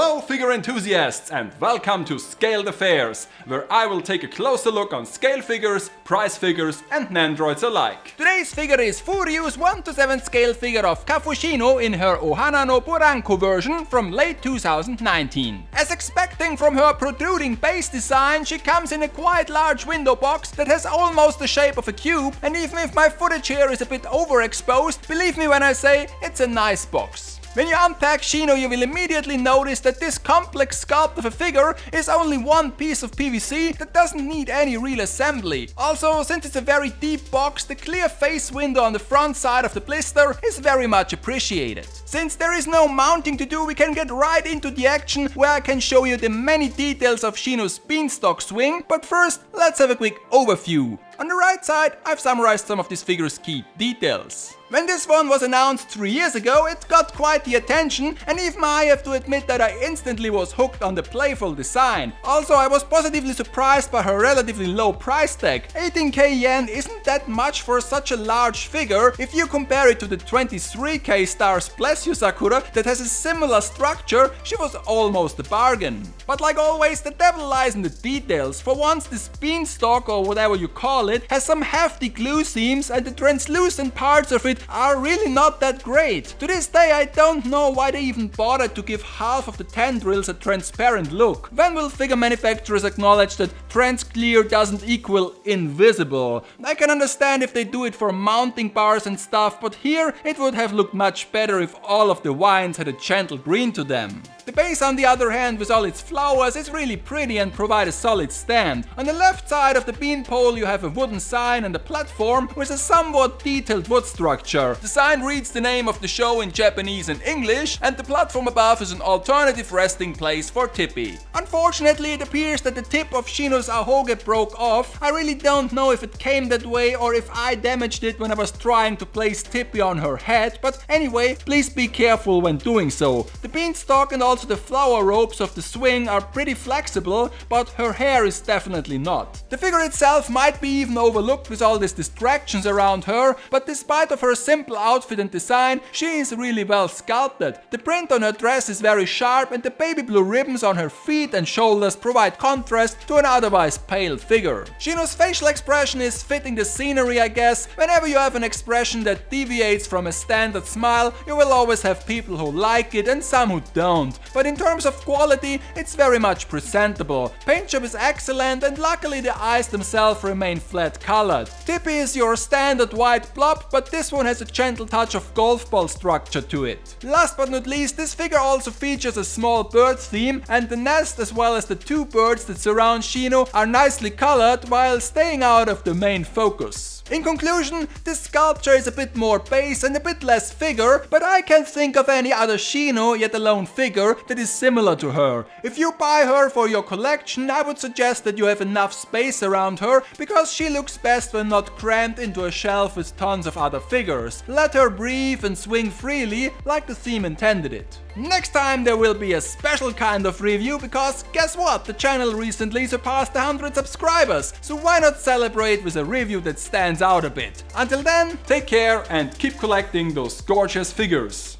Hello figure enthusiasts and welcome to Scaled Affairs, where I will take a closer look on scale figures, price figures and Nendoroids alike. Today's figure is FuRyu's 1:7 scale figure of Kafuu Chino in her Ohana no Buranko version from late 2019. As expecting from her protruding base design, she comes in a quite large window box that has almost the shape of a cube, and even if my footage here is a bit overexposed, believe me when I say it's a nice box. When you unpack Chino, you will immediately notice that this complex sculpt of a figure is only one piece of PVC that doesn't need any real assembly. Also, since it's a very deep box, the clear face window on the front side of the blister is very much appreciated. Since there is no mounting to do, we can get right into the action where I can show you the many details of Chino's beanstalk swing, but first let's have a quick overview. On the right side, I've summarized some of this figure's key details. When this one was announced 3 years ago, it got quite the attention, and even I have to admit that I instantly was hooked on the playful design. Also, I was positively surprised by her relatively low price tag. 18k yen isn't that much for such a large figure. If you compare it to the 23k stars Bless You Sakura that has a similar structure, she was almost a bargain. But like always, the devil lies in the details. For once, this beanstalk, or whatever you call it, has some hefty glue seams, and the translucent parts of it are really not that great. To this day I don't know why they even bothered to give half of the tendrils a transparent look. When will figure manufacturers acknowledge that trans-clear doesn't equal invisible? I can understand if they do it for mounting bars and stuff, but here it would have looked much better if all of the vines had a gentle green to them. The base, on the other hand, with all its flowers, is really pretty and provide a solid stand. On the left side of the beanpole you have a wooden sign and a platform with a somewhat detailed wood structure. The sign reads the name of the show in Japanese and English, and the platform above is an alternative resting place for Tippy. Unfortunately, it appears that the tip of Chino's ahoge broke off. I really don't know if it came that way or if I damaged it when I was trying to place Tippy on her head, but anyway, please be careful when doing so. The beanstalk and also the flower ropes of the swing are pretty flexible, but her hair is definitely not. The figure itself might be even overlooked with all these distractions around her, but despite of her simple outfit and design, she is really well sculpted. The print on her dress is very sharp, and the baby blue ribbons on her feet and shoulders provide contrast to an otherwise pale figure. Chino's facial expression is fitting the scenery, I guess. Whenever you have an expression that deviates from a standard smile, you will always have people who like it and some who don't. But in terms of quality, it's very much presentable. Paint job is excellent, and luckily the eyes themselves remain flat colored. Tippy is your standard white blob, but this one has a gentle touch of golf ball structure to it. Last but not least, this figure also features a small bird theme, and the nest as well as the two birds that surround Chino are nicely colored while staying out of the main focus. In conclusion, this sculpture is a bit more base and a bit less figure, but I can't think of any other Chino, yet alone figure, that is similar to her. If you buy her for your collection, I would suggest that you have enough space around her, because she looks best when not crammed into a shelf with tons of other figures. Let her breathe and swing freely, like the theme intended it. Next time there will be a special kind of review, because guess what? The channel recently surpassed 100 subscribers, so why not celebrate with a review that stands out a bit? Until then, take care and keep collecting those gorgeous figures.